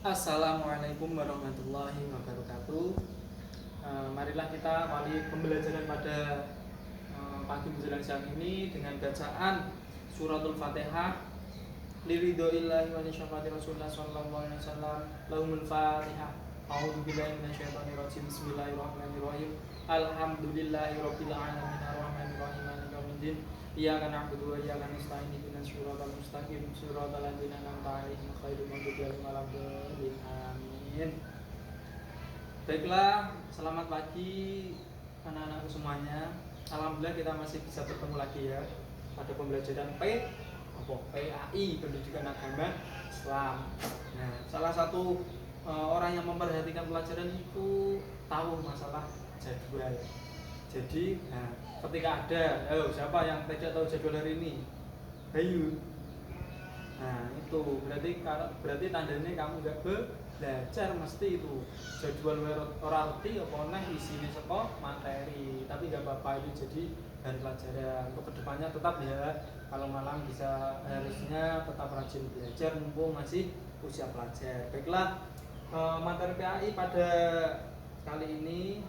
Assalamualaikum warahmatullahi wabarakatuh. Marilah kita awali pembelajaran pada pagi menjelang siang ini dengan bacaan suratul Fatihah. Liridhoillahi wa lisyafati Rasulullah sallallahu alaihi wasallam. Lahumul Fatihah. A'udzubillahi minasyaitonirrajim. Bismillahirrahmanirrahim. Alhamdulillahirabbil alamin arrahmanirrahim maliki yaumiddin. Iyyaka na'budu wa iyyaka nasta'in ihdinas siratal mustaqim siratal ladzina an'amta 'alaihim ghairil maghdubi 'alaihim waladdallin. Amin. Baiklah, selamat pagi anak-anakku semuanya. Alhamdulillah kita masih bisa bertemu lagi ya pada pembelajaran PAI, Pendidikan Agama Islam. Nah, salah satu orang yang memperhatikan pelajaran itu tahu masalah jadwal. Jadi, ketika ada, siapa yang tidak tahu jadwal hari ini? Bayu. Nah, itu berarti tandanya kamu nggak belajar mesti itu. Jadwal ora ngerti apa neh isine saka materi, tapi nggak apa-apa itu jadi bahan pelajaran. Untuk kedepannya tetap ya, kalau malam bisa harusnya tetap rajin belajar mumpung masih usia pelajar. Baiklah, materi PAI pada kali ini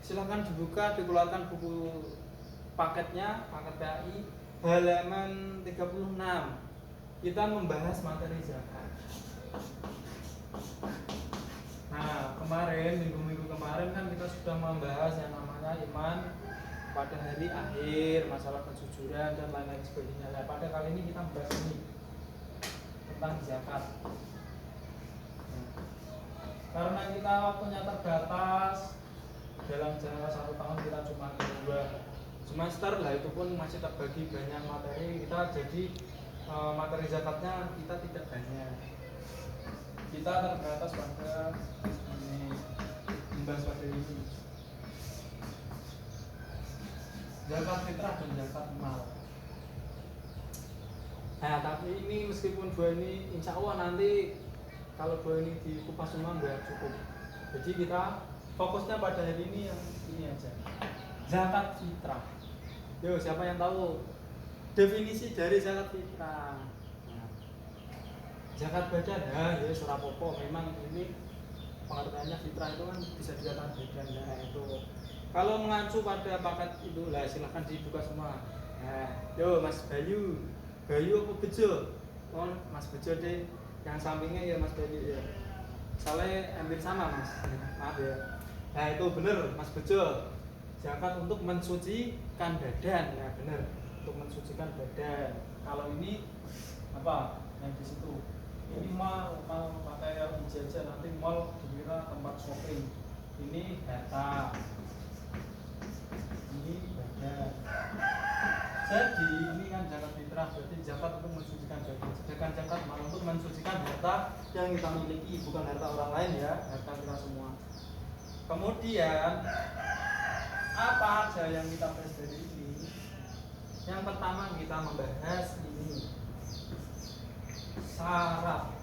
silahkan dibuka, dikeluarkan buku paketnya, paket PAI halaman 36. Kita membahas materi zakat. Nah, minggu-minggu kemarin kan kita sudah membahas yang namanya iman pada hari akhir, masalah kejujuran dan lain-lain sebagainya. Nah, pada kali ini kita membahas ini tentang zakat. Karena kita waktunya terbatas, dalam jangka 1 tahun kita cuma 2 semester lah, itu pun masih terbagi banyak materi kita, jadi materi zakatnya kita tidak banyak. Kita terbatas pada ini, membahas pada ini zakat fitrah dan zakat mal. Nah, tapi ini meskipun dua ini insya Allah nanti kalau dua ini dikupas semua nggak cukup. Jadi kita fokusnya pada hari ini yang ini aja, zakat fitrah. Yo, siapa yang tahu definisi dari zakat fitrah? Nah, zakat badan ya surah popo. Memang ini pengertiannya fitrah itu kan bisa dikatakan badan. Nah, itu kalau mengacu pada paket itu lah silahkan dibuka semua. Nah, yo Mas Bayu apa Bejo? Oh, Mas Bejo deh. Yang sampingnya ya Mas Bayu ya. Soalnya hampir sama Mas. Maaf ya. Nah, itu benar Mas Bejo. Zakat untuk mensucikan badan, ya benar, untuk mensucikan badan. Kalau ini apa yang di situ? Ini mal pakai yang jajan, nanti mal dikira tempat shopping. Ini harta, ini badan. Jadi ini kan zakat fitrah, berarti zakat untuk mensucikan badan. Sedangkan zakat mal untuk mensucikan harta yang kita miliki, bukan harta orang lain ya, harta kita semua. Kemudian apa aja yang kita bahas dari ini? Yang pertama kita membahas ini syarat.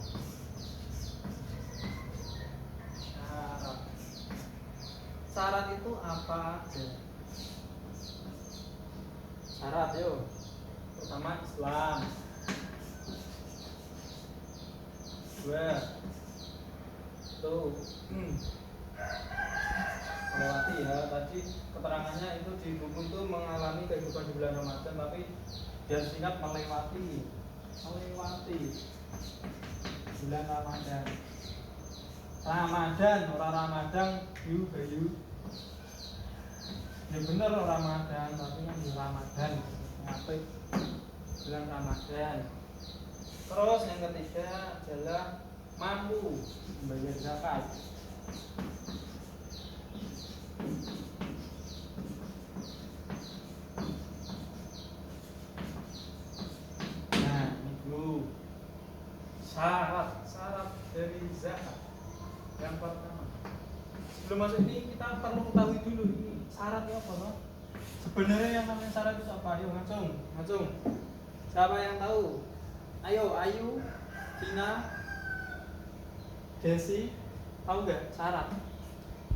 Syarat itu apa aja? Syarat yuk. Pertama Islam. 2 tuh melewati ya, tadi keterangannya itu di buku itu mengalami kehidupan di bulan Ramadan, tapi dia singkat melewati bulan Ramadan. Orang Ramadan Bayu ya bener Ramadan, tapi kan di Ramadan ngapain bulan Ramadan. Terus yang ketiga adalah mampu membayar zakat. Nah, ini dulu syarat dari zakat. Yang pertama, sebelum masuk ini kita perlu ketahui dulu ini syaratnya apa, no? Sebenarnya yang namanya syarat itu apa? Ayo ngacung. Siapa yang tahu? Ayo, Ayu, Tina, Desi, tahu nggak syarat?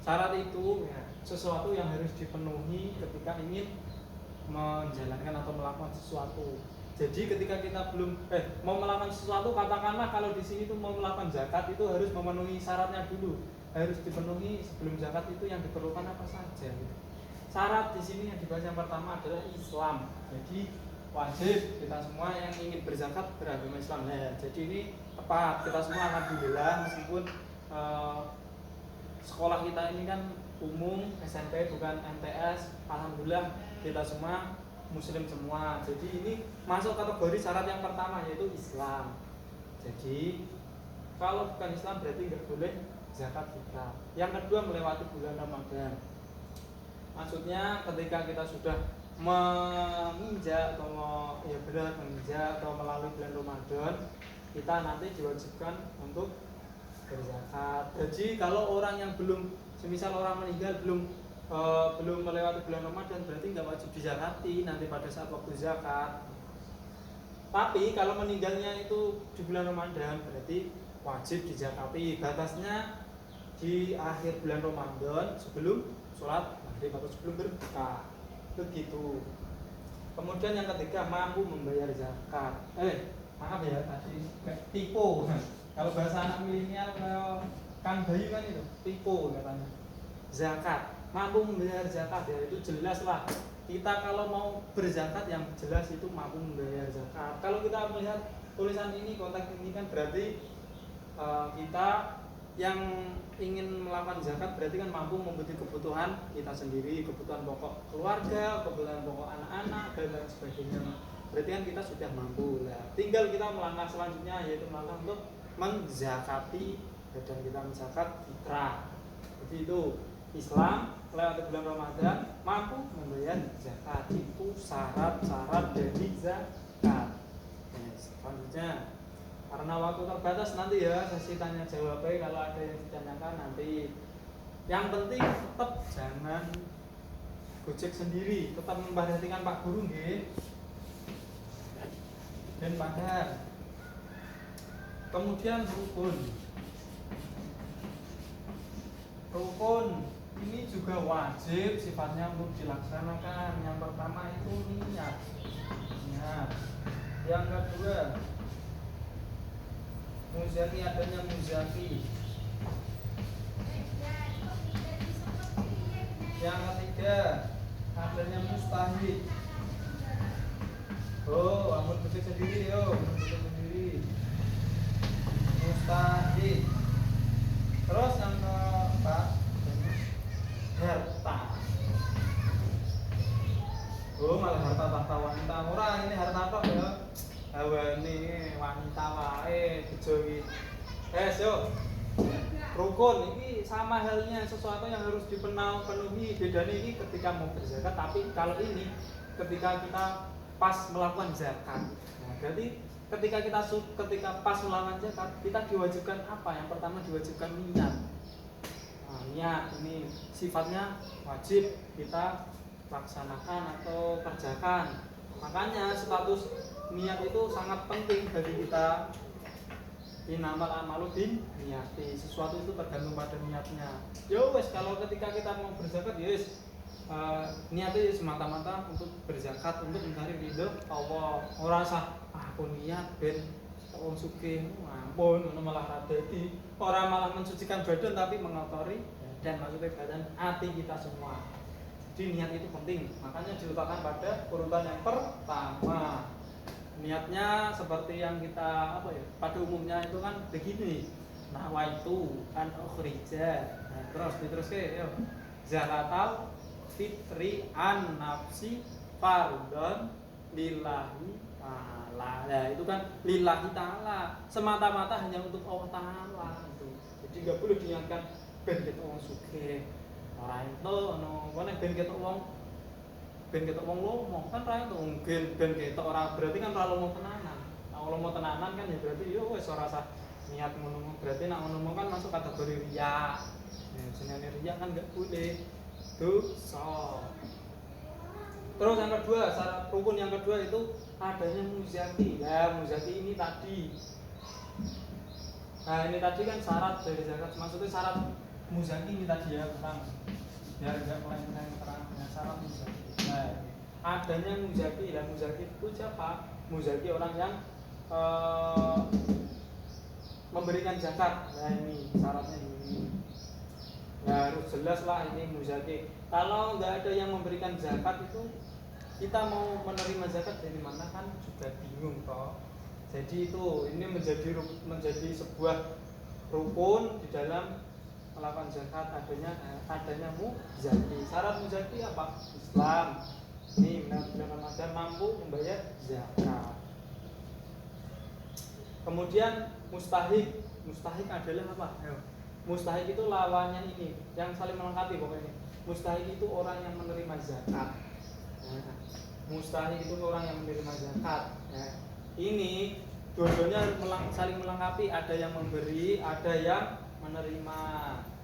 Syarat itu ya, sesuatu yang harus dipenuhi ketika ingin menjalankan atau melakukan sesuatu. Jadi ketika kita belum mau melakukan sesuatu, katakanlah kalau di sini tuh mau melakukan zakat itu harus memenuhi syaratnya dulu, harus dipenuhi sebelum zakat itu yang diperlukan apa saja. Gitu. Syarat di sini yang dibahas yang pertama adalah Islam. Jadi wajib kita semua yang ingin berzakat beragama Islam. Nah, jadi ini tepat, kita semua alhamdulillah meskipun sekolah kita ini kan umum SMP bukan MTS, alhamdulillah kita semua muslim semua. Jadi ini masuk kategori syarat yang pertama yaitu Islam. Jadi kalau bukan Islam berarti nggak boleh zakat fitrah. Yang kedua melewati bulan Ramadan. Maksudnya ketika kita sudah menginjak atau ya benar menginjak atau melalui bulan Ramadan, kita nanti diwajibkan untuk berzakat. Jadi kalau orang yang belum, semisal orang meninggal belum melewati bulan Ramadan, berarti nggak wajib dizakati nanti pada saat waktu zakat. Tapi kalau meninggalnya itu di bulan Ramadan, berarti wajib dizakati. Batasnya di akhir bulan Ramadan sebelum sholat maghrib atau sebelum berbuka. Begitu. Kemudian yang ketiga mampu membayar zakat. Maaf ya tadi tipu. Kalau bahasa anak milenial Kang Bayu kan itu tipu katanya. Zakat, mampu membayar zakat ya itu jelas lah. Kita kalau mau berzakat yang jelas itu mampu membayar zakat. Kalau kita melihat tulisan ini, konteks ini kan berarti kita yang ingin melakukan zakat berarti kan mampu memenuhi kebutuhan kita sendiri, kebutuhan pokok keluarga, kebutuhan pokok anak-anak dan lain sebagainya. Berarti kan kita sudah mampu lah. Tinggal kita melangkah selanjutnya yaitu melangkah untuk menzakati dan kita menzakat fitrah. Jadi itu Islam lewat bulan Ramadan mampu membayar zakat, itu syarat-syarat dari zakat. Selanjutnya karena waktu terbatas nanti ya sesi tanya jawab kalau ada yang ditanyakan nanti. Yang penting tetap jangan gojek sendiri, tetap memperhatikan Pak Guru nggih. Dan pada kemudian rukun ini juga wajib sifatnya untuk dilaksanakan. Yang pertama itu niat. Yang kedua muzaki, adanya muzaki. Yang ketiga adanya mustahid. Amun betul sendiri betul sendiri. Mustahid. Terus yang keempat harta. Malah harta tahta wanita. Orang ini harta apa ya? Ini wanita wae dijowi. Yuk. Rukun ini sama halnya sesuatu yang harus dipenuhi. Bedanya ini ketika mau berzakat, tapi kalau ini ketika kita pas melakukan zakat. Nah, berarti ketika pas melakukan zakat, kita diwajibkan apa? Yang pertama diwajibkan niat. Nah, niat ini sifatnya wajib kita laksanakan atau kerjakan. Makanya status niat itu sangat penting bagi kita. Innamal a'malu binniyati. Sesuatu itu tergantung pada niatnya. Kalau ketika kita mau berzakat niatnya semata-mata untuk berzakat, untuk mencari ridho Allah. Ora sah aku niat ben wong sugih, ampun ngono malah ra dadi. Ora malah mensucikan badan tapi mengotori dan maksudnya badan hati kita semua. Jadi niat itu penting. Makanya diletakkan pada urutan yang pertama. Niatnya seperti yang kita pada umumnya itu kan begini. Nawaitu an ukhrija. Nah, terus zakatal fitri an nafsi fardhon lillahi ta'ala. Nah, itu kan lillahi ta'ala, semata-mata hanya untuk Allah Ta'ala itu. Jadi enggak boleh diniatkan ben ketok wong sugih. Ora ento ono ben ketok wong lomo kan ra ento ben ketok ora berarti kan ora lomo tenanan. Kalau lomo tenanan kan ya berarti wis ora sah niat ngono. Berarti nek ngono kan masuk kategori riya. Nah, jenenge riya kan enggak boleh. Dosa. Terus yang kedua, syarat rukun yang kedua itu adanya muzaki. Nah, muzaki ini tadi. Nah, ini tadi kan syarat dari zakat. Maksudnya syarat muzaki ini tadi ya, tentang biar enggak kurang terang dengan syarat muzaki. Nah, adanya muzaki dan muzaki itu siapa? muzaki orang yang memberikan zakat. Nah ini syaratnya ini. Ya harus jelas lah ini muzaki. Kalau nggak ada yang memberikan zakat itu kita mau menerima zakat dari mana kan juga bingung toh. Jadi itu ini menjadi sebuah rukun di dalam melakukan zakat, adanya muzaki. Syarat muzaki apa? Islam. Ini benar-benar Ramadan mampu membayar zakat. Kemudian mustahik. Mustahik adalah apa? Mustahik itu lawannya ini, yang saling melengkapi pokoknya. Mustahik itu orang yang menerima zakat. Mustahik itu orang yang menerima zakat. Ini dua-duanya saling melengkapi, ada yang memberi, ada yang menerima.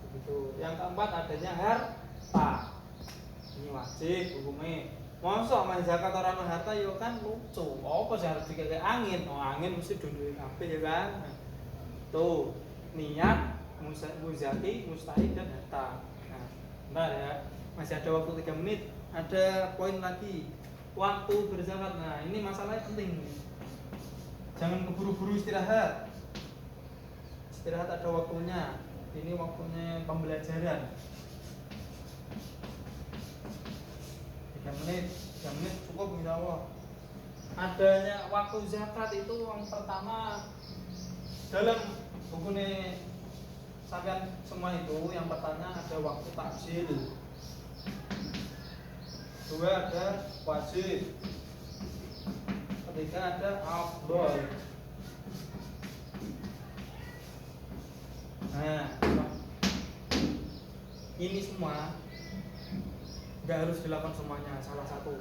Begitu. Yang keempat adanya harta. Ini wajib hukumnya. Masa main zakat orang harta ya kan lucu. Apa sih harus dikasih angin? Oh angin mesti duduin kabeh ya kan. Tuh, niat, muzaki, mustahik dan harta. Nah, bentar ya. Masih ada waktu 3 menit. Ada poin lagi. Waktu berzakat. Nah, ini masalahnya penting. Jangan keburu-buru istirahat. Istirahat ada waktunya. Ini waktunya pembelajaran. 3 menit cukup insya Allah. Adanya waktu zakat itu yang pertama dalam bukunya sampean semua itu yang pertama ada waktu takjil, dua ada wajib, ketiga ada afdol. Nah ini semua nggak harus dilakukan semuanya, salah satu.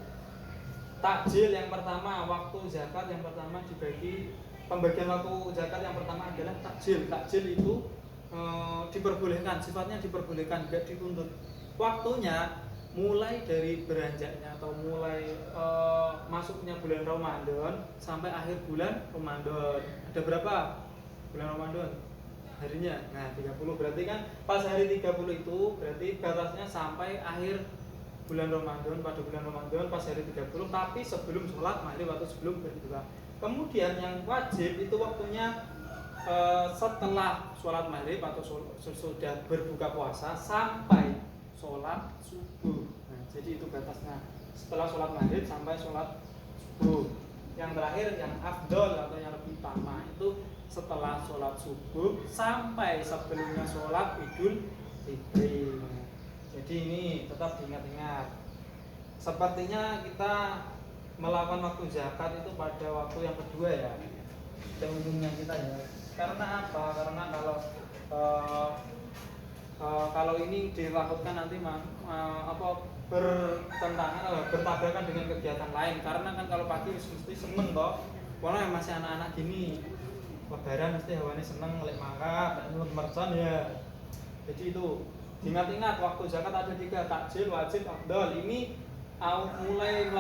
Takjil yang pertama, waktu zakat yang pertama dibagi. Pembagian waktu zakat yang pertama adalah takjil. Takjil itu diperbolehkan, sifatnya diperbolehkan, nggak dituntut. Waktunya mulai dari beranjaknya atau mulai masuknya bulan Ramadan sampai akhir bulan Ramadan. Ada berapa bulan Ramadan? Harinya. Nah, 30 berarti kan pas hari 30 itu berarti batasnya sampai akhir bulan Ramadan, pada bulan Ramadan pas hari 30, tapi sebelum sholat maghrib atau sebelum berbuka. Kemudian yang wajib itu waktunya setelah sholat maghrib atau sudah berbuka puasa sampai sholat subuh. Nah, jadi itu batasnya setelah sholat maghrib sampai sholat subuh. Yang terakhir yang afdol atau yang lebih utama itu setelah sholat subuh sampai sebelumnya sholat Idul Fitri. Jadi ini tetap diingat-ingat. Sepertinya kita melakukan waktu zakat itu pada waktu yang kedua ya, pada umumnya kita ya. Karena apa? Karena kalau ini dilakukan nanti bertentangan atau bertabrakan dengan kegiatan lain. Karena kan kalau pagi mesti seneng toh, karena masih anak-anak gini, lebaran mesti hawane seneng lek mangkat, nyuwun mercon ya. Jadi itu ingat-ingat waktu zakat ada 3, takjil, wajib, afdol. Ini mulai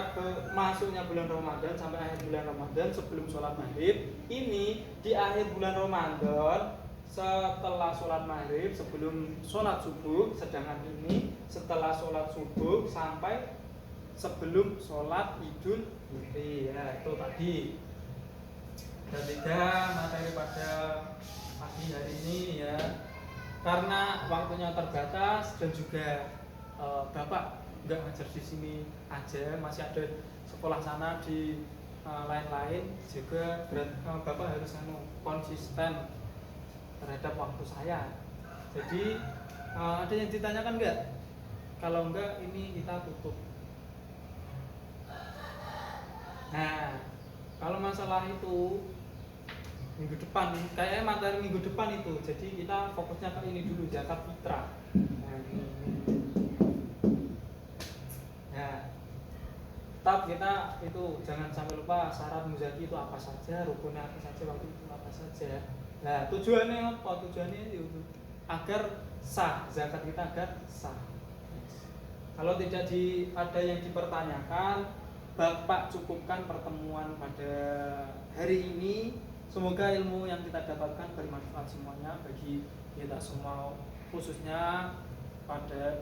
masuknya bulan Ramadan sampai akhir bulan Ramadan sebelum sholat maghrib. Ini di akhir bulan Ramadan setelah sholat maghrib sebelum sholat subuh. Sedangkan ini setelah sholat subuh sampai sebelum sholat Idul Fitri. Ya itu tadi. Ketiga materi pada pagi hari ini ya. Karena waktunya terbatas dan juga Bapak nggak ngajar di sini aja, masih ada sekolah sana di lain-lain juga. Bapak harus konsisten terhadap waktu saya. Jadi ada yang ditanyakan nggak? Kalau enggak ini kita tutup. Nah kalau masalah itu minggu depan, kayaknya materi minggu depan itu. Jadi kita fokusnya ke ini dulu, zakat fitrah. Nah, ini. Nah, tetap kita itu jangan sampai lupa syarat muzaki itu apa saja, rukunnya apa saja, waktu itu apa saja. Nah, tujuannya apa? Tujuannya itu agar sah, zakat kita agar sah. Kalau tidak ada yang dipertanyakan, Bapak cukupkan pertemuan pada hari ini. Semoga ilmu yang kita dapatkan bermanfaat semuanya bagi kita semua, khususnya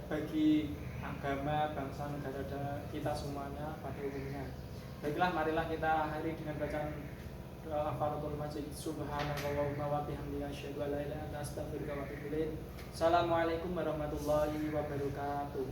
bagi agama, bangsa, negara kita semuanya pada umumnya. Baiklah, marilah kita akhiri dengan bacaan doa kafaratul majid. Subhanallahumma wa bihamdihi asyhadu an la ilaha illa anta astaghfiruka wa atubu ilaik. Assalamualaikum warahmatullahi wabarakatuh.